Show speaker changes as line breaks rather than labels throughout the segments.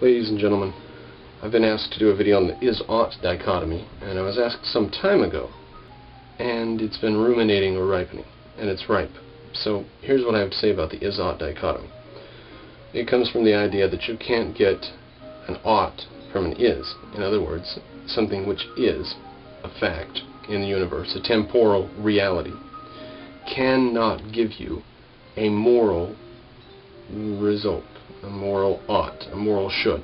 Ladies and gentlemen, I've been asked to do a video on the is-ought dichotomy, and I was asked some time ago, and it's been ruminating or ripening, and it's ripe. So here's what I have to say about the is-ought dichotomy. It comes from the idea that you can't get an ought from an is. In other words, something which is a fact in the universe, a temporal reality, cannot give you a moral result, a moral ought, a moral should.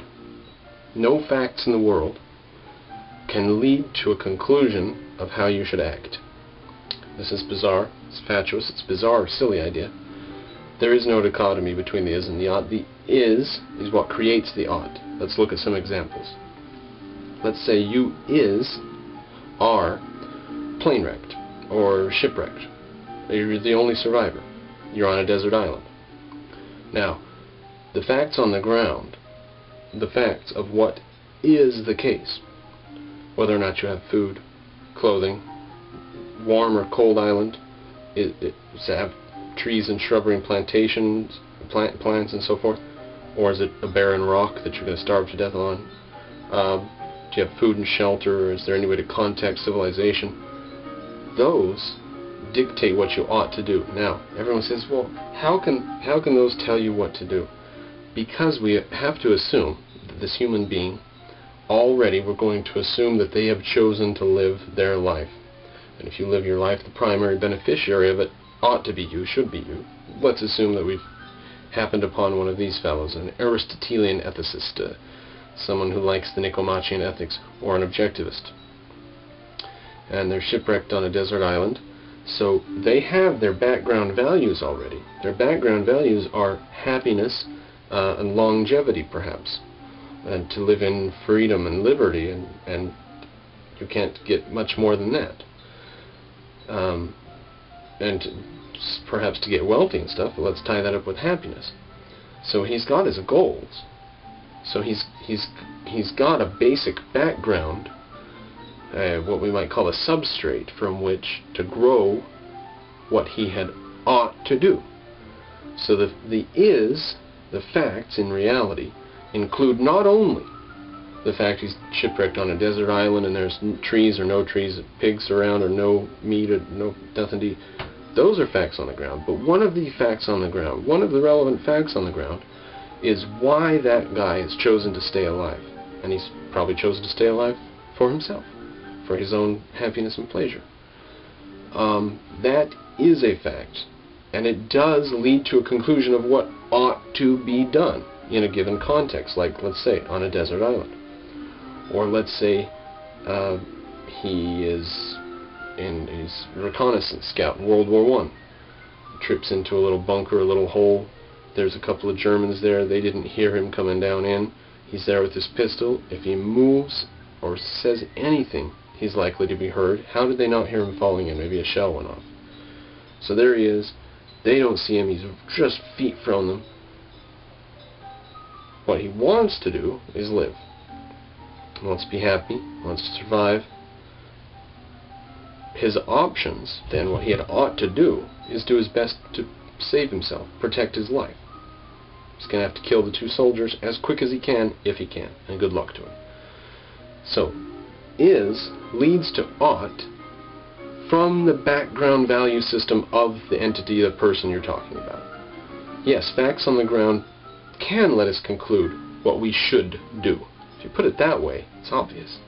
No facts in the world can lead to a conclusion of how you should act. This is bizarre, it's fatuous, it's a bizarre, silly idea. There is no dichotomy between the is and the ought. The is what creates the ought. Let's look at some examples. Let's say you are plane wrecked or shipwrecked. You're the only survivor. You're on a desert island. Now, the facts on the ground, the facts of what is the case, whether or not you have food, clothing, warm or cold island, have trees and shrubbery and plantations, plants and so forth, or is it a barren rock that you're going to starve to death on? Do you have food and shelter, or is there any way to contact civilization? Those dictate what you ought to do. Now, everyone says, well, how can those tell you what to do? Because we have to assume that this human being, already we're going to assume that they have chosen to live their life. And if you live your life, the primary beneficiary of it ought to be you, should be you. Let's assume that we've happened upon one of these fellows, an Aristotelian ethicist, someone who likes the Nicomachean ethics, or an objectivist. And they're shipwrecked on a desert island. So they have their background values already. Their background values are happiness and longevity, perhaps, and to live in freedom and liberty, and you can't get much more than that. And perhaps to get wealthy and stuff, but let's tie that up with happiness. So he's got his goals. So he's got a basic background, what we might call a substrate from which to grow what he had ought to do. So the facts in reality include not only the fact he's shipwrecked on a desert island and there's trees or no trees, pigs around or no meat or nothing to eat. Those are facts on the ground. But one of the facts on the ground, one of the relevant facts on the ground, is why that guy has chosen to stay alive. And he's probably chosen to stay alive for himself, for his own happiness and pleasure. That is a fact, and it does lead to a conclusion of what ought to be done in a given context, like, let's say, on a desert island. Or let's say he is in his reconnaissance scout in World War I. Trips into a little bunker, a little hole. There's a couple of Germans there. They didn't hear him coming down in. He's there with his pistol. If he moves or says anything, he's likely to be heard. How did they not hear him falling in? Maybe a shell went off. So there he is. They don't see him. He's just feet from them. What he wants to do is live. He wants to be happy. He wants to survive. His options, then, what he had ought to do, is do his best to save himself, protect his life. He's going to have to kill the two soldiers as quick as he can, if he can, and good luck to him. So, is leads to ought from the background value system of the entity, the person you're talking about. Yes, facts on the ground can let us conclude what we should do. If you put it that way, it's obvious.